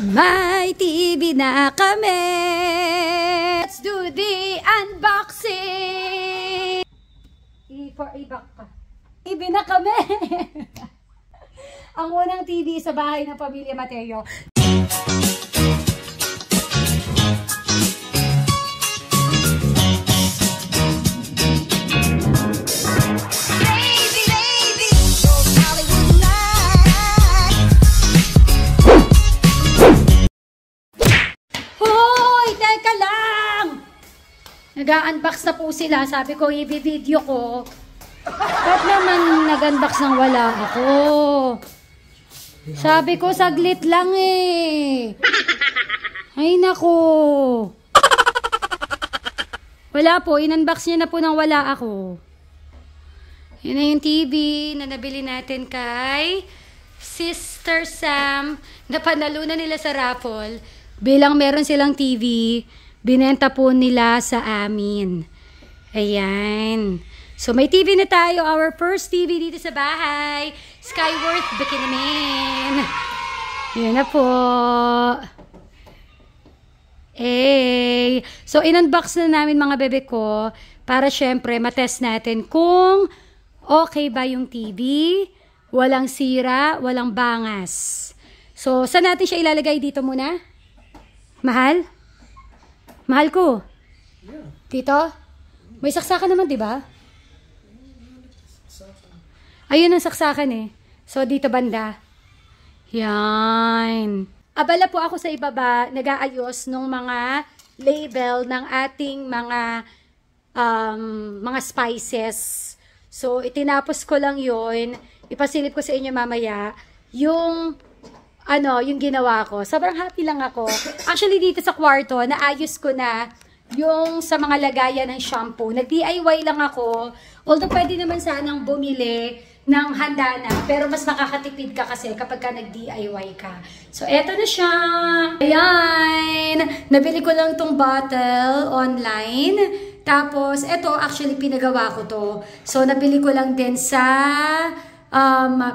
May TV na kami. Let's do the unboxing. For i-back pa. TV na kami. Ang unang TV sa bahay ng Pamilya Mateo. Nag-unbox na po sila. Sabi ko, i-video ko. Ba't naman nag-unbox nang wala ako? Sabi ko, saglit lang eh. Ay, nako. Wala po. In-unbox niya na po nang wala ako. Yun na yung TV na nabili natin kay Sister Sam. Napanalunan nila sa raffle. Bilang meron silang TV, binenta po nila sa amin. Ayan. So, may TV na tayo. Our first TV dito sa bahay. Skyworth Bikiniman. Yan na po. So, in-unbox na namin mga bebe ko para syempre matest natin kung okay ba yung TV. Walang sira, walang bangas. So, saan natin siya ilalagay dito muna? Mahal? Mahal ko. Yeah. Dito? May saksakan naman, di ba? Ayun ang saksakan eh. So, dito banda. Yan. Abala po ako sa ibaba, nag-aayos ng mga label ng ating mga spices. So, itinapos ko lang yon. Ipasilip ko sa inyo mamaya yung yung ginawa ko. Sobrang happy lang ako. Actually, dito sa kwarto, naayos ko na yung sa mga lagayan ng shampoo. Nag-DIY lang ako. Although, pwede naman sanang bumili ng handa na. Pero mas makakatipid ka kasi kapag ka nag-DIY ka. So, eto na siya. Ayan. Nabili ko lang tong bottle online. Tapos, eto, actually, pinagawa ko to. So, nabili ko lang din sa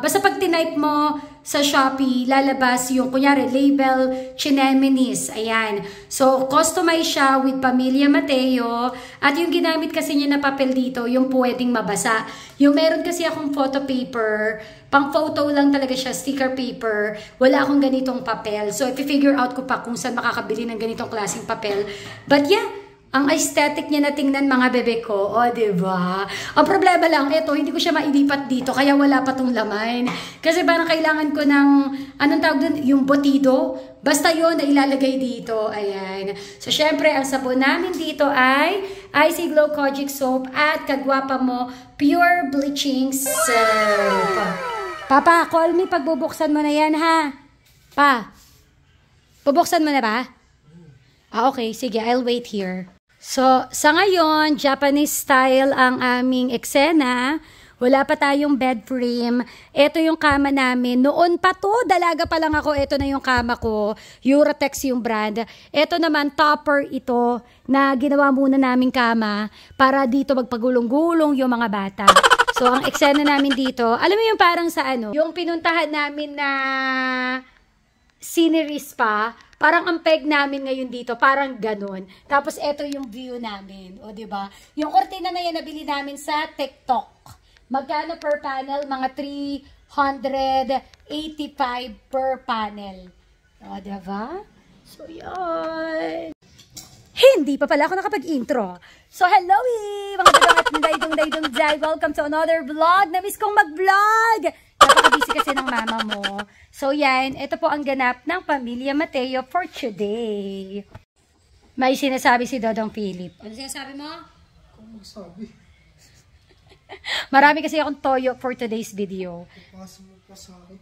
basta pag tinype mo sa Shopee, lalabas yung, kunyari, label Chinemenis. Ayan. So, customize siya with Pamilya Mateo. At yung ginamit kasi niya na papel dito, yung pwedeng mabasa. Yung meron kasi akong photo paper, pang photo lang talaga siya, sticker paper. Wala akong ganitong papel. So, i-figure out ko pa kung saan makakabili ng ganitong klaseng papel. But yeah, ang aesthetic niya na tingnan mga bebe ko. O, diba? Ang problema lang, eto, hindi ko siya mailipat dito, kaya wala pa tong laman. Kasi parang kailangan ko ng, anong tawag dun? Yung botido. Basta yun na ilalagay dito. Ayan. So, syempre, ang sabon namin dito ay Icy Glow Kojic Soap at Kagwapa Mo Pure Bleaching Soap. Papa, call me pag bubuksan mo na yan, ha? Pa, bubuksan mo na ba? Okay. Sige, I'll wait here. So, sa ngayon, Japanese style ang aming eksena. Wala pa tayong bed frame. Ito yung kama namin. Noon pa to, dalaga pa lang ako. Ito na yung kama ko. Eurotex yung brand. Ito naman, topper ito na ginawa muna naming kama para dito magpagulong-gulong yung mga bata. So, ang eksena namin dito, alam mo yung parang sa yung pinuntahan namin na scenery spa, parang ang peg namin ngayon dito, parang ganun. Tapos, eto yung view namin. O, diba? Yung kortina na yan, nabili namin sa TikTok. Magkano per panel? Mga 385 per panel. O, diba? So, yan. Hindi pa pala ako nakapag-intro. So, hello mga daydong day. Welcome to another vlog. Namiss kong mag-vlog. Napaka-busy kasi ng mama mo. So, yan. Ito po ang ganap ng Pamilya Mateo for today. May sinasabi si Dodong Philip. Ano sinasabi mo? Kung magsabi. Marami kasi akong toyo for today's video. Ipasa mo pa sa akin.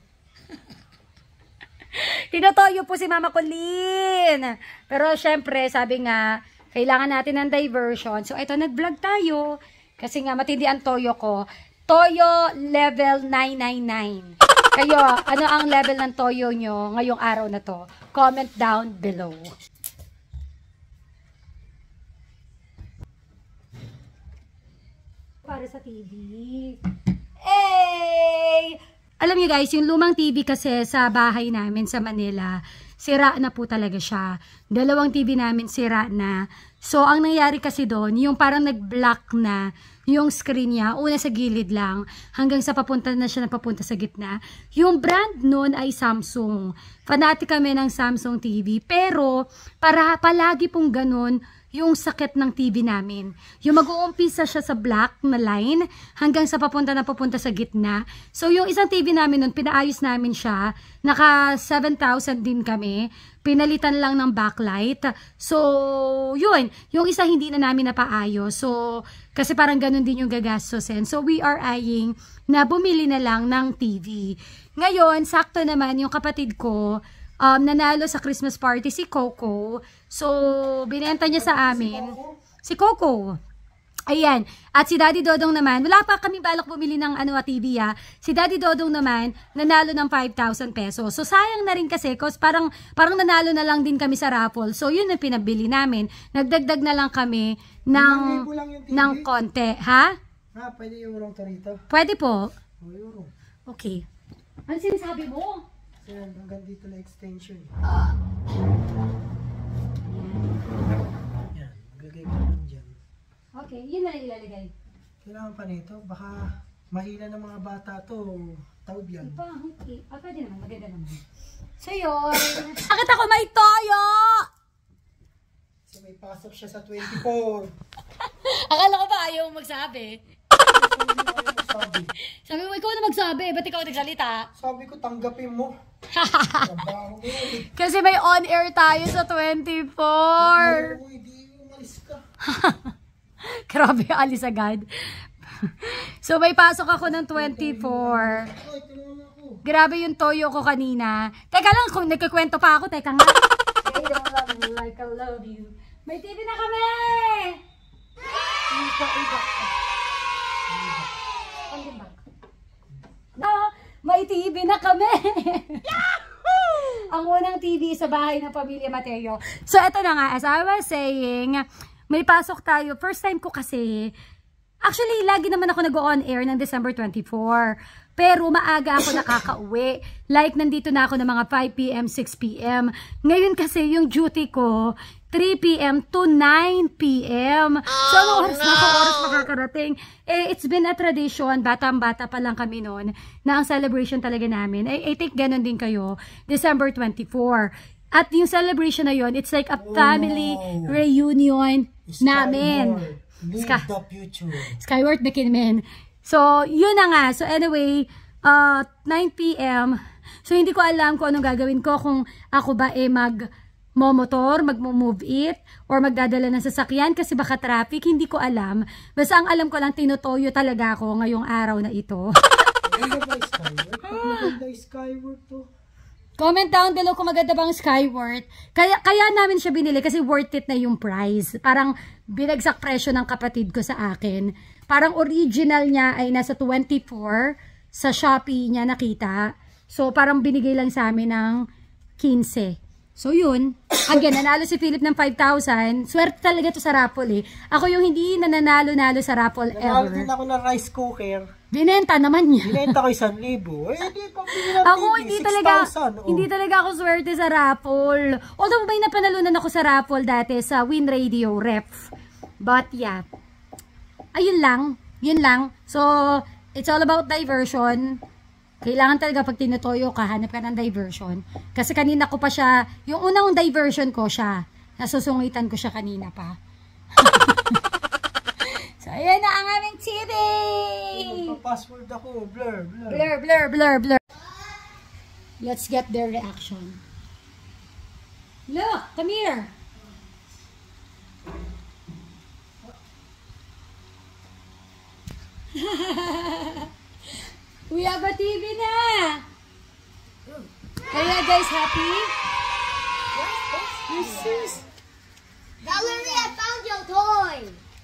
Tinotoyo po si Mama Colleen. Pero syempre, sabi nga, kailangan natin ng diversion. So, ito, nag-vlog tayo. Kasi nga, matindi ang toyo ko. Toyo level 999. Kayo, ano ang level ng toyo nyo ngayong araw na to? Comment down below. Para sa TV. Hey! Alam niyo guys, yung lumang TV kasi sa bahay namin sa Manila, sira na po talaga siya. 2 TV namin sira na. So, ang nangyari kasi doon, yung parang nag-block na yung screen niya, una sa gilid lang, hanggang sa papunta na siya napapunta sa gitna. Yung brand noon ay Samsung. Fanatic kami ng Samsung TV. Pero, palagi pong ganun, yung sakit ng TV namin. Yung mag-uumpisa siya sa black na line hanggang sa papunta sa gitna. So, yung isang TV namin nun, pinaayos namin siya. Naka 7,000 din kami. Pinalitan lang ng backlight. So, yun. Yung isa hindi na namin napaayos. So, kasi parang ganun din yung gagastosin. So, we are eyeing na bumili na lang ng TV. Ngayon, sakto naman yung kapatid ko, nanalo sa Christmas party si Coco. So, binenta niya sa amin. Si Coco. Ayan. At si Daddy Dodong naman, wala pa kami balak bumili ng TV ha. Si Daddy Dodong naman, nanalo ng 5,000 pesos. So, sayang na rin kasi, cause parang nanalo na lang din kami sa raffle. So, yun ang pinabili namin. Nagdagdag na lang kami ng konti. Ha? Pwede euro to rito? Pwede po. Euro. Okay. Ano sinasabi mo? Ayan, hanggang dito na extension. Yan, maglagay ko lang dyan. Okay, yun na lang ilalagay. Kailangan pa nito, baka mahina ng mga bata to. Taob yan. Okay. Pwede naman, maganda naman. So yun. Bakit ako may toyo? So may pasok siya sa 24. Akala ko ba ayaw magsabi? Sabi mo, ikaw na magsabi. Ba't ikaw nagsalita? Sabi ko, tanggapin mo. Kasi may on-air tayo sa 24. Hindi, umalis ka. Grabe, alis agad. So, may pasok ako ng 24. Grabe yung toyo ko kanina. Teka lang, kung nagkikwento pa ako, teka nga. I don't love you like I love you. May TV na kami! No, may TV na kami. Ang unang TV sa bahay ng Pamilya Mateo. So, eto na nga, as I was saying, may pasok tayo. First time ko kasi, actually, lagi naman ako nag-on air ng December 24. Pero maaga ako nakakauwi. Like, nandito na ako ng mga 5 p.m., 6 p.m. Ngayon kasi, yung duty ko, 3 p.m. to 9 p.m. So, anong oras makakarating? It's been a tradition, batang-bata pa lang kami noon, na ang celebration talaga namin. I think ganon din kayo, December 24. At yung celebration na yon, it's like a family reunion namin. Live the future. Skyward Bikinmen. So, yun na nga. So, anyway, 9 p.m. So, hindi ko alam kung anong gagawin ko. Kung ako ba mag-motor, mag-move it, or magdadala ng sasakyan kasi baka traffic. Hindi ko alam. Basta ang alam ko lang, tinutoyo talaga ako ngayong araw na ito. Maganda ba Skyward? Maganda Skyward to. Comment down below kung maganda bang Skyward. Kaya namin siya binili kasi worth it na yung price. Parang binagsak presyo ng kapatid ko sa akin. Parang original niya ay nasa 24. Sa Shopee niya nakita. So parang binigay lang sa amin ng 15. So yun. Again, nanalo si Philip ng 5,000. Swerte talaga to sa raffle eh. Ako yung hindi nananalo-nalo sa raffle Nanalo ever. din ako ng rice cooker. Binenta naman niya. Binenta ko 1,000. Di pa pinila Ako, TV, hindi talaga ako swerte sa raffle. Although may napanalunan ako sa raffle dati sa Win Radio Ref. But yeah. Ayun lang. Yun lang. So, it's all about diversion. Kailangan talaga pag tinutoyo ka, hanap ka ng diversion. Kasi kanina ko pa siya, yung unang diversion ko siya. Nasusungitan ko siya kanina pa. So, ayan na ang aming TV! Password ako. Blur. Blur. Let's get their reaction. Look, come here. We have a TV na. Are you guys happy? Yes. Valerie, I found your toy.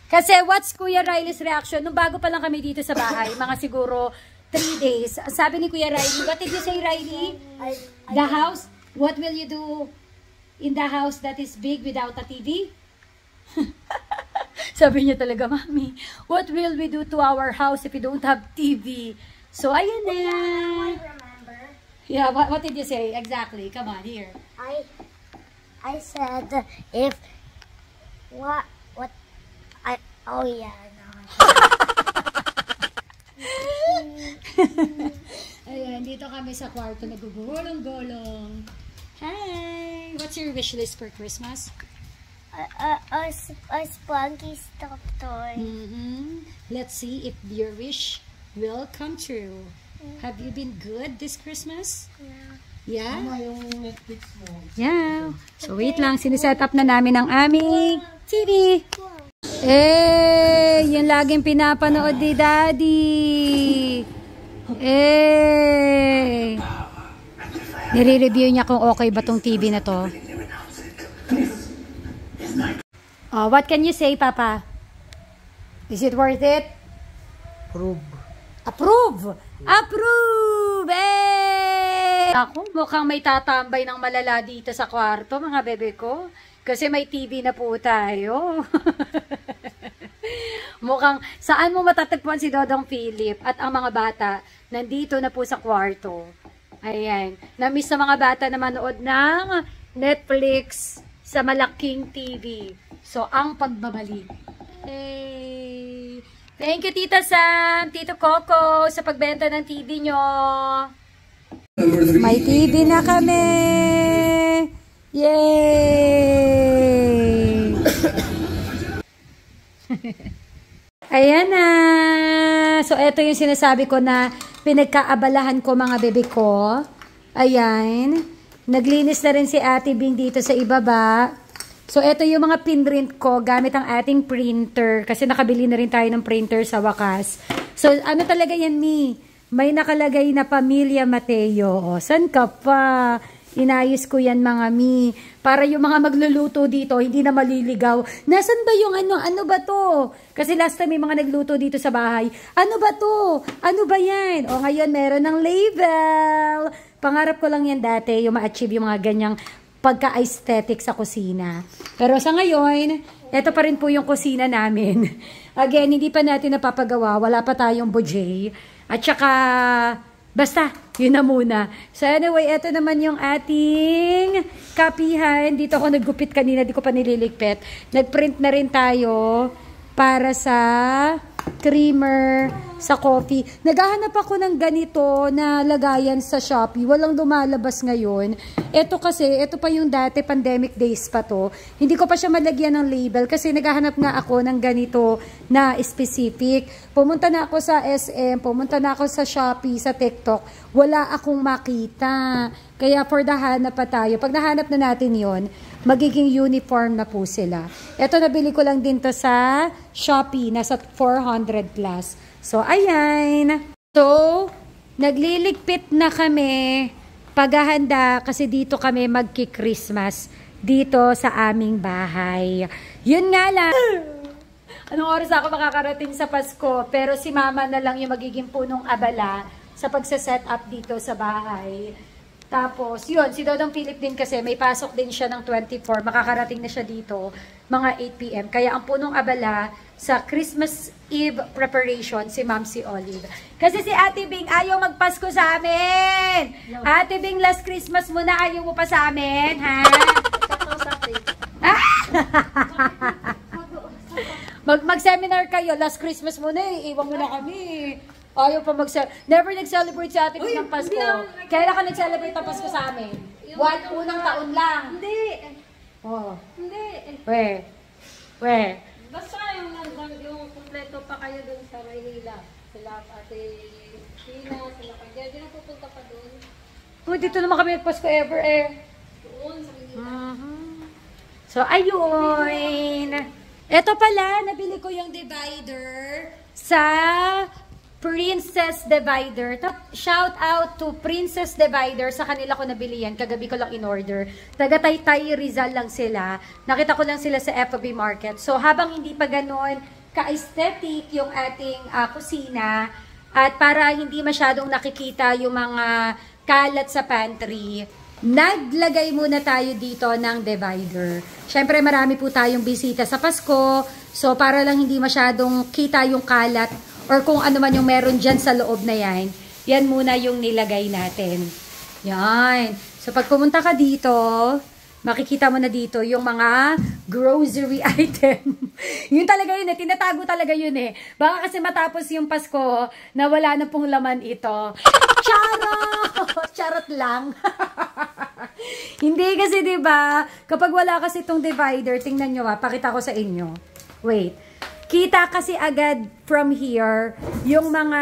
Kasi what's Kuya Riley's reaction? Nung bago pa lang kami dito sa bahay, mga siguro 3 days. Sabi ni Kuya Riley, what did you say, Riley? The house? What will you do in the house that is big without a TV? Sabi niya talaga, Mami, what will we do to our house if we don't have TV? So, ayun na. I remember. Yeah, what did you say exactly? Come on, here. I said if what I oh yeah no. Ayan, dito kami sa kwarto nagugulong-gulong. Hi! What's your wish list for Christmas? A spunky stuffed toy. Let's see if your wish will come true. Have you been good this Christmas? Yeah? Ano yung Netflix mo? Yeah. So wait lang, siniset up na namin ang aming TV. Yung laging pinapanood ni Daddy. Nire-review niya kung okay ba tong TV na to. Oh, what can you say, Papa? Is it worth it? Prove. Approve! Approve! Ako, mukhang may tatambay ng malala dito sa kwarto, mga bebe ko. Kasi may TV na po tayo. Mukhang, saan mo matatagpuan si Dodong Philip at ang mga bata nandito na po sa kwarto. Ayan. Na-miss sa mga bata na manood ng Netflix sa malaking TV. So, ang pagbabalik. Hey! Thank you, Tita Sam, Tito Coco, sa pagbenta ng TV nyo. May TV na kami! Yay! Ayan na! So, ito yung sinasabi ko na pinagkaabalahan ko mga bebe ko. Ayan. Naglinis na rin si Ate Bing dito sa ibaba. So, ito yung mga pinrint ko gamit ang ating printer. Kasi nakabili na rin tayo ng printer sa wakas. So, ano talaga yan, Mi? May nakalagay na Pamilya Mateo. O, san ka pa? Inayos ko yan, mga Mi. Para yung mga magluluto dito, hindi na maliligaw. Nasaan ba yung ano? Ano ba to? Kasi last time may mga nagluto dito sa bahay. Ano ba to? Ano ba yan? O, ngayon meron ng label. Pangarap ko lang yan dati, yung ma-achieve yung mga ganyang pagka-aesthetic sa kusina. Pero sa ngayon, ito pa rin po yung kusina namin. Again, hindi pa natin napapagawa. Wala pa tayong budget. At saka, basta, yun na muna. So anyway, ito naman yung ating kapihan. Dito ako naggupit kanina, di ko pa nililigpit. Nagprint na rin tayo para sa creamer, sa coffee. Naghahanap ako ng ganito na lagayan sa Shopee. Walang lumalabas ngayon. Ito kasi, ito pa yung dati, pandemic days pa to. Hindi ko pa siya malagyan ng label kasi naghahanap nga ako ng ganito na specific. Pumunta na ako sa SM, pumunta na ako sa Shopee, sa TikTok. Wala akong makita. Kaya for the hanap pa tayo. Pag nahanap na natin yon, magiging uniform na po sila. Ito nabili ko lang din to sa Shopee. Nasa 400 plus. So, ayan. So, nagliligpit na kami. Paghahanda kasi dito kami magki-Christmas. Dito sa aming bahay. Yun nga lang. Anong oras ako makakarating sa Pasko? Pero si Mama na lang yung magiging punong abala sa pagsaset up dito sa bahay. Tapos, yun, si Dodong Philip din kasi may pasok din siya ng 24. Makakarating na siya dito mga 8 p.m. Kaya ang punong abala sa Christmas Eve preparation, si Ma'am si Olive. Kasi si Ate Bing ayaw magpasko sa amin. No. Ate Bing, last Christmas mo na, ayaw mo pa sa amin, ha? Mag-seminar kayo, last Christmas mo na, iwan mo na kami. Ayaw pa never nag-celebrate si Ate Bing ng Pasko. Kailan ka nag-celebrate ng Pasko sa amin? Unang taon lang. Hindi. Oh. Hindi. Where? Basta yung kumpleto pa kayo dun sa Maynila. Sila Ate Tina, sila Kanya. Di na pupunta pa dun. Oh, dito naman kami nag-Pasko ever Doon sa Maynila. So, ayun. Ito pala, nabili ko yung divider sa Princess Divider. Shout out to Princess Divider. Sa kanila ko nabili yan. Kagabi ko lang in-order. Taga Taytay Rizal lang sila. Nakita ko lang sila sa FOB Market. So, habang hindi pa ganon ka-aesthetic yung ating kusina at para hindi masyadong nakikita yung mga kalat sa pantry, naglagay muna tayo dito ng divider. Siyempre, marami po tayong bisita sa Pasko. So, para lang hindi masyadong kita yung kalat or kung ano man yung meron dyan sa loob na yan, yan muna yung nilagay natin. Yan. So, pag pumunta ka dito, makikita mo na dito yung mga grocery item. Yun talaga yun eh. Tinatago talaga yun eh. Baka kasi matapos yung Pasko na wala na pong laman ito. Charot! Charot lang. Hindi kasi diba, kapag wala kasi itong divider, tingnan nyo pakita ko sa inyo. Wait. Kita kasi agad from here yung mga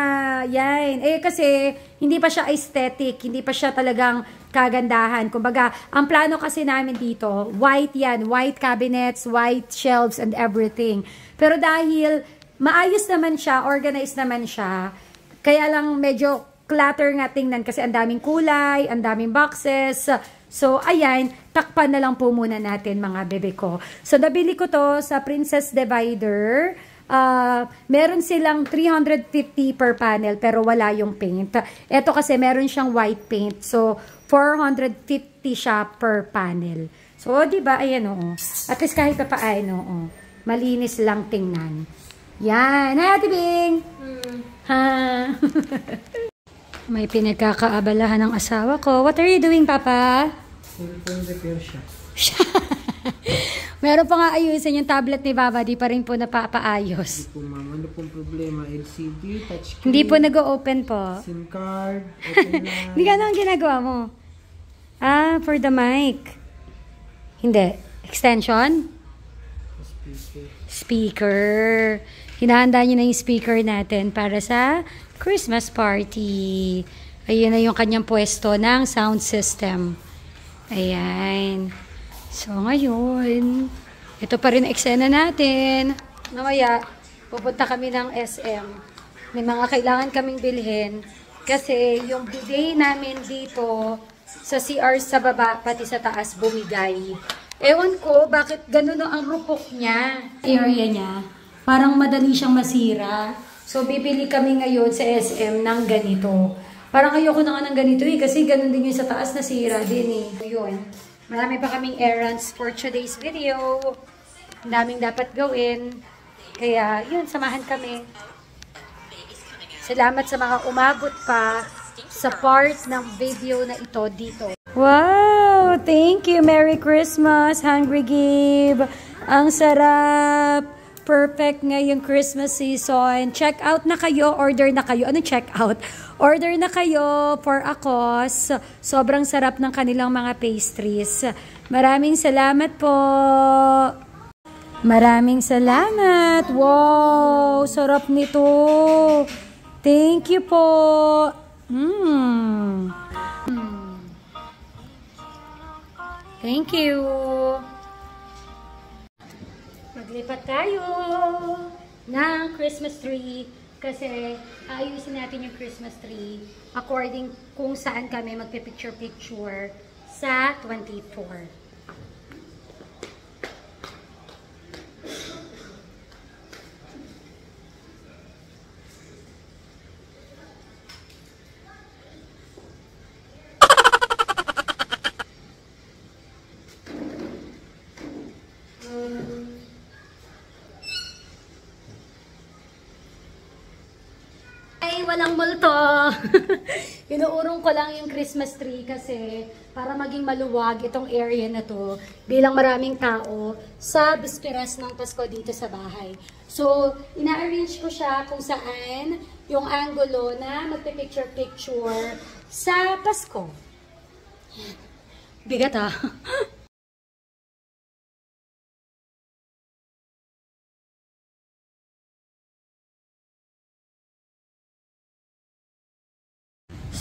yan. Kasi hindi pa siya aesthetic, hindi pa siya talagang kagandahan. Kumbaga, ang plano kasi namin dito, white yan, white cabinets, white shelves and everything. Pero dahil maayos naman siya, organized naman siya, kaya lang medyo clutter nga tingnan kasi ang daming kulay, ang daming boxes. So, ayan, takpan na lang po muna natin mga bebe ko. So, nabili ko to sa Princess Divider. Meron silang 350 per panel pero wala yung paint. Ito kasi meron siyang white paint. So, 450 siya per panel. So, di ba? Ayan, oo. At least kahit pa paano, oo. Malinis lang tingnan. Yan. Hi, Ate Bing! Ha? May pinagkakaabalahan ng asawa ko. What are you doing, Papa? Cellphone repair siya. Meron pa nga ayusin yung tablet ni Baba. Di pa rin po napapaayos. Hindi po, ma'am. Ano pong problema? LCD, touchscreen? Hindi po nag-open po. SIM card, open line. Hindi ka na ang ginagawa mo. For the mic. Hindi. Extension? Speaker. Hinahanda niyo na yung speaker natin para sa Christmas party. Ayun na yung kanyang pwesto ng sound system. Ayan. So, ngayon, ito pa rin eksena natin. Mamaya, pupunta kami ng SM. May mga kailangan kaming bilhin. Kasi yung bidet namin dito, sa CR sa baba, pati sa taas, bumigay. Ewan ko, bakit ganun ang rupok niya. Area niya. Parang madali siyang masira. So, bibili kami ngayon sa SM ng ganito. Parang ayoko na nga ng ganito kasi ganun din yung sa taas na sira din Yun. Marami pa kaming errands for today's video. Ang daming dapat gawin. Kaya, yun, samahan kami. Salamat sa mga umabot pa sa part ng video na ito dito. Wow! Thank you! Merry Christmas, Hungry Gabe! Ang sarap! Perfect ngayong Christmas season. Check out na kayo, order na kayo. Ano check out? Order na kayo for ACOS. Sobrang sarap ng kanilang mga pastries. Maraming salamat po. Maraming salamat. Wow, sarap nito. Thank you po. Thank you. Maglipat tayo ng Christmas tree kasi ayusin natin yung Christmas tree according kung saan kami magpipicture-picture sa 24. Walang multo. Inuurong ko lang yung Christmas tree kasi para maging maluwag itong area na to bilang maraming tao sa bisperas ng Pasko dito sa bahay. So, ina-arrange ko siya kung saan yung angulo na magpipicture-picture sa Pasko. Bigat ah.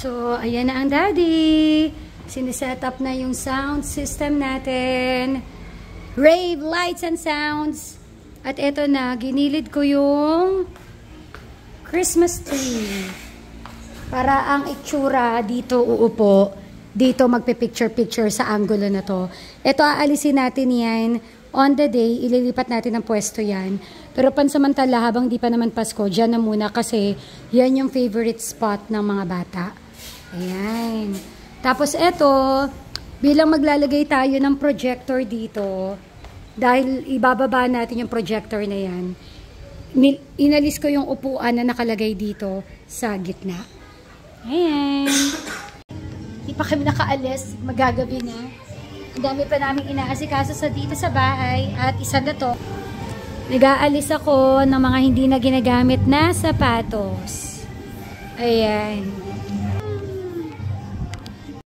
So, ayan na ang daddy. Siniset up na yung sound system natin. Rave lights and sounds. At eto na, ginilid ko yung Christmas tree. Para ang itsura dito uupo. Dito magpipicture-picture sa angulo na to. Eto, aalisin natin yan. On the day, ililipat natin ang pwesto yan. Pero pansamantala, habang di pa naman Pasko, dyan na muna kasi yan yung favorite spot ng mga bata. Ayan. Tapos eto, bilang maglalagay tayo ng projector dito, dahil ibababa natin yung projector na yan, inalis ko yung upuan na nakalagay dito sa gitna. Ayan. Di pa kami nakaalis, magagabi na. Ang dami pa namin inaasikaso dito sa bahay. At isa na to, nag-aalis ako ng mga hindi na ginagamit na sapatos. Ayan.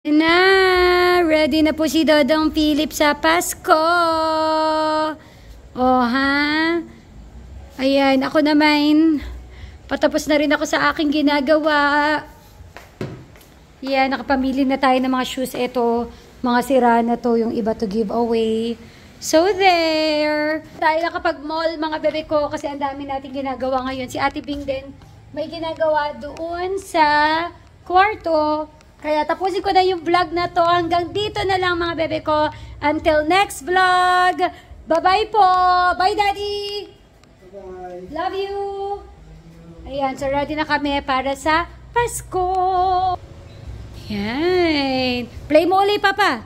Na, ready na po si Dodong Philip sa Pasko. Oh, ha? Ayan, ako naman, patapos na rin ako sa aking ginagawa. Yan, nakapamili na tayo ng mga shoes. Ito, mga sira na to, yung iba to give away. So there! Tayo nakapag-mall, mga bebe ko, kasi ang dami natin ginagawa ngayon. Si Ate Bing din, may ginagawa doon sa kwarto. Kaya tapusin ko na yung vlog na to. Hanggang dito na lang, mga bebe ko. Until next vlog! Bye-bye po! Bye, Daddy! Bye-bye. Love you! Ayan, so ready na kami para sa Pasko! Yan! Play mo ulit, Papa!